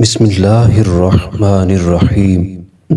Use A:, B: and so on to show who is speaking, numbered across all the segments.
A: بسم اللہ الرحمن الرحیم۔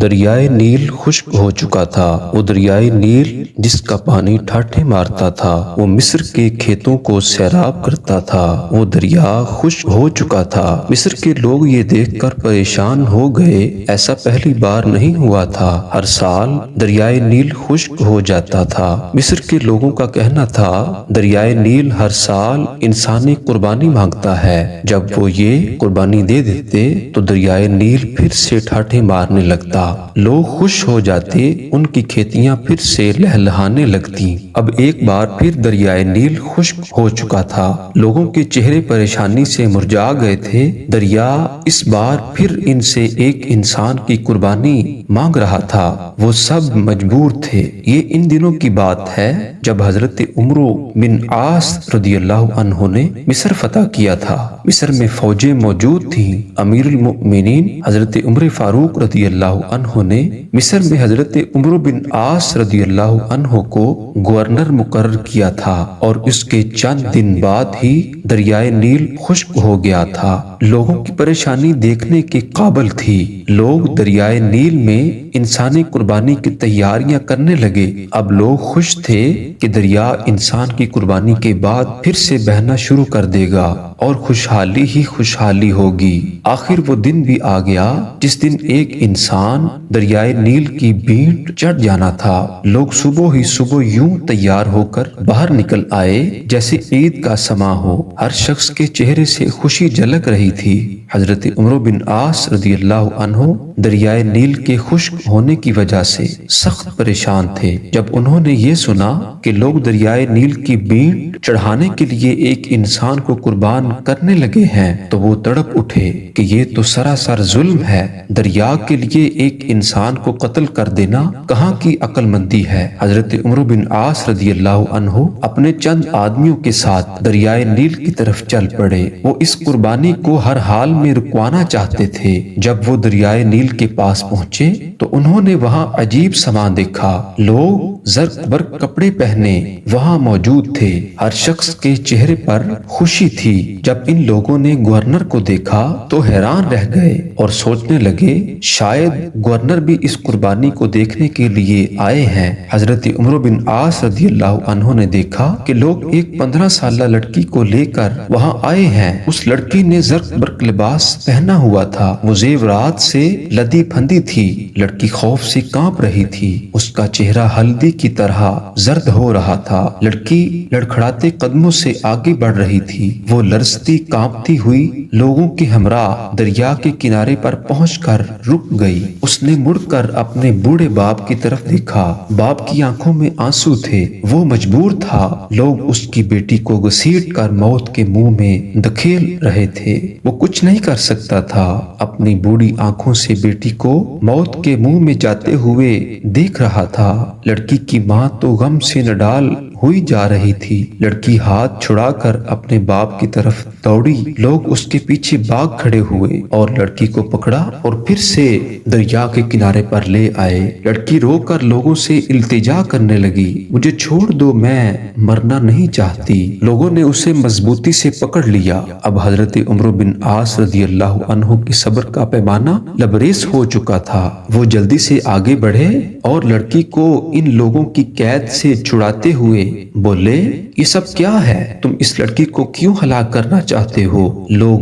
A: دریائے نیل خشک ہو چکا تھا۔ وہ دریائے نیل جس کا پانی ٹھاٹھیں مارتا تھا، وہ مصر کے کھیتوں کو سیراب کرتا تھا۔ وہ دریا خشک ہو چکا تھا۔ مصر کے لوگ یہ دیکھ کر پریشان ہو گئے، ایسا پہلی بار نہیں ہوا تھا۔ ہر سال دریائے نیل خشک ہو جاتا تھا۔ مصر کے لوگوں کا کہنا تھا، دریائے نیل ہر سال انسانی قربانی مانگتا ہے۔ جب وہ یہ قربانی دے دیتے تو دریائے نیل پھر سے ٹھاٹھیں مارنے لگتا، لوگ خوش ہو جاتے، ان کی کھیتیاں پھر سے لہلہانے لگتی۔ اب ایک بار پھر دریائے نیل خشک ہو چکا تھا۔ لوگوں کے چہرے پریشانی سے مرجھا گئے تھے۔ دریا اس بار پھر ان سے ایک انسان کی قربانی مانگ رہا تھا۔ وہ سب مجبور تھے۔ یہ ان دنوں کی بات ہے جب حضرت عمرو بن عاص رضی اللہ عنہ نے مصر فتح کیا تھا۔ مصر میں فوجیں موجود تھیں۔ امیر المؤمنین حضرت عمر فاروق رضی اللہ عنہ نے مصر میں حضرت عمرو بن عاص رضی اللہ عنہ کو گورنر مقرر کیا تھا، اور اس کے چند دن بعد ہی دریائے نیل خشک ہو گیا تھا۔ لوگوں کی پریشانی دیکھنے کے قابل تھی۔ لوگ دریائے نیل میں انسانی قربانی کی تیاریاں کرنے لگے۔ اب لوگ خوش تھے کہ دریا انسان کی قربانی کے بعد پھر سے بہنا شروع کر دے گا اور خوشحالی ہی خوشحالی ہوگی۔ آخر وہ دن بھی آ گیا جس دن ایک انسان دریائے نیل کی بینٹ چڑھ جانا تھا۔ لوگ صبح ہی صبح یوں تیار ہو کر باہر نکل آئے جیسے عید کا سماں ہو۔ ہر شخص کے چہرے سے خوشی جھلک رہی تھی۔ حضرت عمرو بن عاص رضی اللہ عنہ دریائے نیل کے خشک ہونے کی وجہ سے سخت پریشان تھے۔ جب انہوں نے یہ سنا کہ لوگ دریائے نیل کی بینٹ چڑھانے کے لیے ایک انسان کو قربان کرنے لگے ہیں تو وہ تڑپ اٹھے کہ یہ تو سراسر ظلم ہے۔ دریا کے لیے ایک انسان کو قتل کر دینا کہاں کی عقل مندی ہے۔ حضرت عمرو بن عاص رضی اللہ عنہ اپنے چند آدمیوں کے ساتھ دریائے نیل کی طرف چل پڑے۔ وہ اس قربانی کو ہر حال میں رکوانا چاہتے تھے۔ جب وہ دریائے نیل کے پاس پہنچے تو انہوں نے وہاں عجیب سامان دیکھا۔ لوگ زرق برق کپڑے پہنے وہاں موجود تھے۔ ہر شخص کے چہرے پر خوشی تھی۔ جب ان لوگوں نے گورنر کو دیکھا تو حیران رہ گئے اور سوچنے لگے شاید گورنر بھی اس قربانی کو دیکھنے کے لیے آئے ہیں۔ حضرت عمرو بن عاص رضی اللہ عنہ نے دیکھا کہ لوگ ایک 15 سالہ لڑکی کو لے کر وہاں آئے ہیں۔ اس لڑکی نے زرق برق لباس پہنا ہوا تھا۔ وہ زیورات سے لدی پھندی تھی۔ لڑکی خوف سے کانپ رہی تھی۔ اس کا چہرہ ہلدی کی طرح زرد ہو رہا تھا۔ لڑکی لڑکھڑاتے قدموں سے آگے بڑھ رہی تھی۔ وہ لرزتی کانپتی ہوئی لوگوں کے ہمراہ دریا کے کنارے پر پہنچ کر رک گئی۔ اس نے مڑ کر اپنے بوڑھے باپ کی طرف دیکھا۔ باپ کی آنکھوں میں آنسو تھے۔ وہ مجبور تھا۔ لوگ اس کی بیٹی کو گھسیٹ کر موت کے منہ میں دھکیل رہے تھے۔ وہ کچھ نہیں کر سکتا تھا۔ اپنی بوڑھی آنکھوں سے بیٹی کو موت کے منہ میں جاتے ہوئے دیکھ رہا تھا۔ لڑکی کی ماں تو غم سے نڈال ہوئی جا رہی تھی۔ لڑکی ہاتھ چھڑا کر اپنے باپ کی طرف دوڑی۔ لوگ اس کے پیچھے بھاگ کھڑے ہوئے اور لڑکی کو پکڑا اور پھر سے دریا کے کنارے پر لے آئے۔ لڑکی رو کر لوگوں سے التجا کرنے لگی، مجھے چھوڑ دو، میں مرنا نہیں چاہتی۔ لوگوں نے اسے مضبوطی سے پکڑ لیا۔ اب حضرت عمرو بن عاص رضی اللہ عنہ کے صبر کا پیمانہ لبریز ہو چکا تھا۔ وہ جلدی سے آگے بڑھے اور لڑکی کو ان لوگوں کی قید سے چھڑاتے ہوئے بولے، یہ سب کیا ہے؟ تم اس لڑکی کو کیوں ہلاک کرنا چاہتے ہو؟ لوگ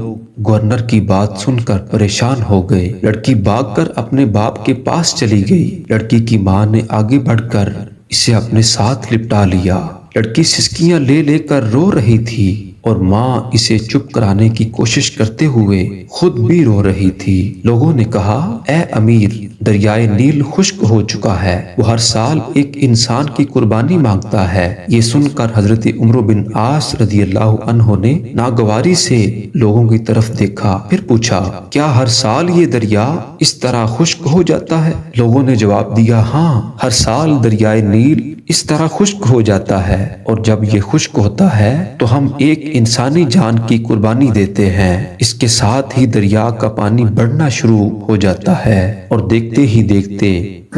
A: گورنر کی بات سن کر پریشان ہو گئے۔ لڑکی بھاگ کر اپنے باپ کے پاس چلی گئی۔ لڑکی کی ماں نے آگے بڑھ کر اسے اپنے ساتھ لپٹا لیا۔ لڑکی سسکیاں لے لے کر رو رہی تھی اور ماں اسے چپ کرانے کی کوشش کرتے ہوئے خود بھی رو رہی تھی۔ لوگوں نے کہا، اے امیر، دریائے نیل خشک ہو چکا ہے۔ وہ ہر سال ایک انسان کی قربانی مانگتا ہے۔ یہ سن کر حضرت عمرو بن عاص رضی اللہ عنہ نے ناگواری سے لوگوں کی طرف دیکھا، پھر پوچھا، کیا ہر سال یہ دریا اس طرح خشک ہو جاتا ہے؟ لوگوں نے جواب دیا، ہاں، ہر سال دریائے نیل اس طرح خشک ہو جاتا ہے، اور جب یہ خشک ہوتا ہے تو ہم ایک انسانی جان کی قربانی دیتے ہیں۔ اس کے ساتھ ہی دریا کا پانی بڑھنا شروع ہو جاتا ہے اور دیکھتے ہی دیکھتے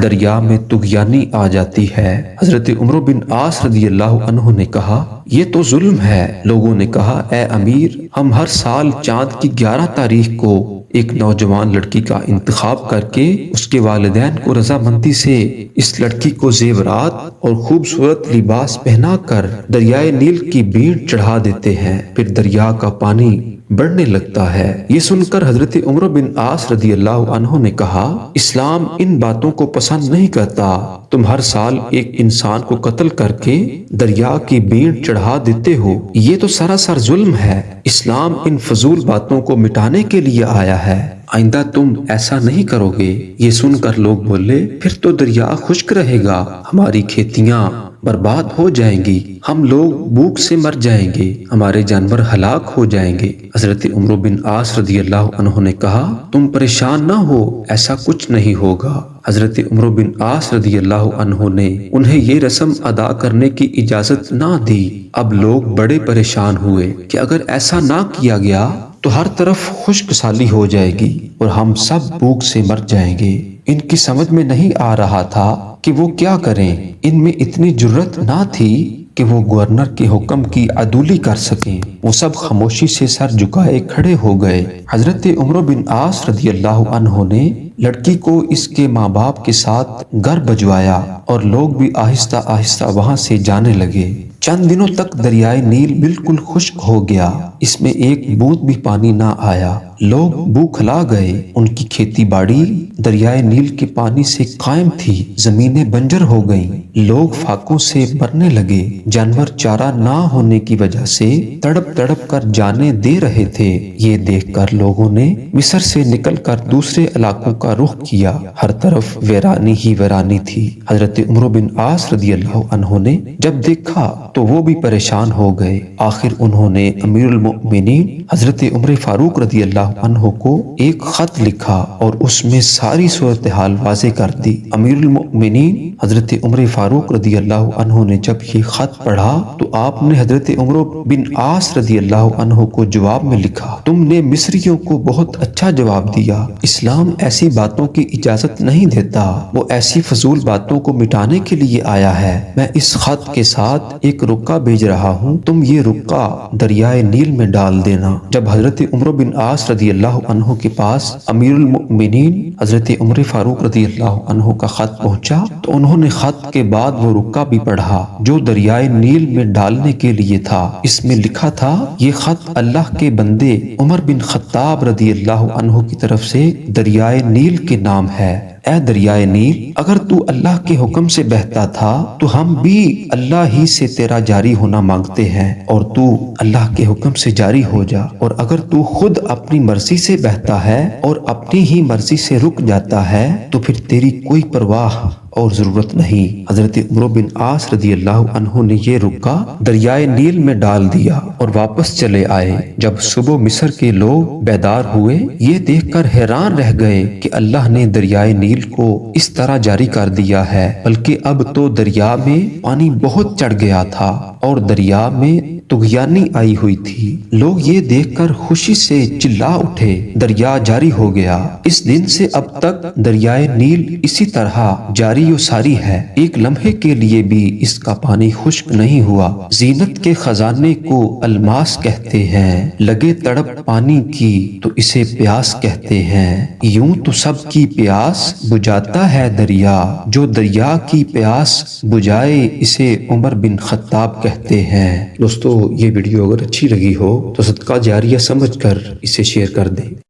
A: دریا میں طغیانی آ جاتی ہے۔ حضرت عمرو بن عاص رضی اللہ عنہ نے کہا، یہ تو ظلم ہے۔ لوگوں نے کہا، اے امیر، ہم ہر سال چاند کی 11 تاریخ کو ایک نوجوان لڑکی کا انتخاب کر کے اس کے والدین کو رضامندی سے اس لڑکی کو زیورات اور خوبصورت لباس پہنا کر دریائے نیل کی بینٹ چڑھا دیتے ہیں۔ پھر دریا کا پانی بڑھنے لگتا ہے۔ یہ سن کر حضرت عمرو بن عاص رضی اللہ عنہ نے کہا، اسلام ان باتوں کو پسند نہیں کرتا۔ تم ہر سال ایک انسان کو قتل کر کے دریا کی بینٹ چڑھا دیتے ہو، یہ تو سراسر ظلم ہے۔ اسلام ان فضول باتوں کو مٹانے کے لیے آیا ہے، آئندہ تم ایسا نہیں کرو گے۔ یہ سن کر لوگ بولے، پھر تو دریا خشک رہے گا، ہماری کھیتیاں برباد ہو جائیں گی، ہم لوگ بھوک سے مر جائیں گے، ہمارے جانور ہلاک ہو جائیں گے۔ حضرت عمرو بن عاص رضی اللہ عنہ نے کہا، تم پریشان نہ ہو، ایسا کچھ نہیں ہوگا۔ حضرت عمرو بن عاص رضی اللہ عنہ نے انہیں یہ رسم ادا کرنے کی اجازت نہ دی۔ اب لوگ بڑے پریشان ہوئے کہ اگر ایسا نہ کیا گیا تو ہر طرف خشک سالی ہو جائے گی اور ہم سب بھوک سے مر جائیں گے۔ ان کی سمجھ میں نہیں آ رہا تھا کہ وہ کیا کریں۔ ان میں اتنی جرت نہ تھی کہ وہ گورنر کے حکم کی عدولی کر سکیں۔ وہ سب خاموشی سے سر جھکائے کھڑے ہو گئے۔ حضرت عمرو بن عاص رضی اللہ عنہ نے لڑکی کو اس کے ماں باپ کے ساتھ گھر بھجوایا اور لوگ بھی آہستہ آہستہ وہاں سے جانے لگے۔ چند دنوں تک دریائے نیل بالکل خشک ہو گیا، اس میں ایک بوند بھی پانی نہ آیا۔ لوگ بوکھلا گئے، ان کی کھیتی باڑی دریائے نیل کے پانی سے قائم تھی، زمینیں بنجر ہو گئیں، لوگ فاقوں سے مرنے لگے، جانور چارہ نہ ہونے کی وجہ سے تڑپ تڑپ کر جانیں دے رہے تھے۔ یہ دیکھ کر لوگوں نے مصر سے نکل کر دوسرے علاقوں کا رخ کیا، ہر طرف ویرانی ہی ویرانی تھی۔ حضرت عمرو بن عاص رضی اللہ عنہ نے جب دیکھا تو وہ بھی پریشان ہو گئے۔ آخر انہوں نے امیر المؤمنین حضرت عمر فاروق رضی اللہ عنہ کو ایک خط لکھا اور اس میں ساری صورتحال واضح کر دی۔ امیر المؤمنین حضرت عمر فاروق رضی اللہ عنہ نے جب یہ خط پڑھا تو آپ نے حضرت عمرو بن عاص رضی اللہ عنہ کو جواب میں لکھا، تم نے مصریوں کو بہت اچھا جواب دیا، اسلام ایسی باتوں کی اجازت نہیں دیتا، وہ ایسی فضول باتوں کو مٹانے کے لیے آیا ہے۔ میں اس خط کے ساتھ ایک رکا بھیج رہا ہوں، تم یہ رکا دریائے نیل میں ڈال دینا۔ جب حضرت عمرو بن عاص رضی اللہ عنہ کے پاس امیر المؤمنین حضرت عمر فاروق رضی اللہ عنہ کا خط پہنچا تو انہوں نے خط کے بعد وہ رکا بھی پڑھا جو دریائے نیل میں ڈالنے کے لیے تھا۔ اس میں لکھا تھا، یہ خط اللہ کے بندے عمر بن خطاب رضی اللہ عنہ کی طرف سے دریائے نیل کے نام ہے۔ اے دریائے نیل، اگر تو اللہ کے حکم سے بہتا تھا تو ہم بھی اللہ ہی سے تیرا جاری ہونا مانگتے ہیں، اور تو اللہ کے حکم سے جاری ہو جا، اور اگر تو خود اپنی مرضی سے بہتا ہے اور اپنی ہی مرضی سے رک جاتا ہے تو پھر تیری کوئی پرواہ اور ضرورت نہیں۔ حضرت عمرو بن عاص رضی اللہ عنہ نے یہ رکا دریائے نیل میں ڈال دیا اور واپس چلے آئے۔ جب صبح مصر کے لوگ بیدار ہوئے، یہ دیکھ کر حیران رہ گئے کہ اللہ نے دریائے نیل کو اس طرح جاری کر دیا ہے، بلکہ اب تو دریا میں پانی بہت چڑھ گیا تھا اور دریا میں طغیانی آئی ہوئی تھی۔ لوگ یہ دیکھ کر خوشی سے چلا اٹھے، دریا جاری ہو گیا۔ اس دن سے اب تک دریائے نیل اسی طرح جاری و ساری ہے، ایک لمحے کے لیے بھی اس کا پانی خشک نہیں ہوا۔ زینت کے خزانے کو الماس کہتے ہیں، لگے تڑپ پانی کی تو اسے پیاس کہتے ہیں، یوں تو سب کی پیاس بجھاتا ہے دریا، جو دریا کی پیاس بجھائے اسے عمر بن خطاب کہتے ہیں۔ دوستو، یہ ویڈیو اگر اچھی لگی ہو تو صدقہ جاریہ سمجھ کر اسے شیئر کر دیں۔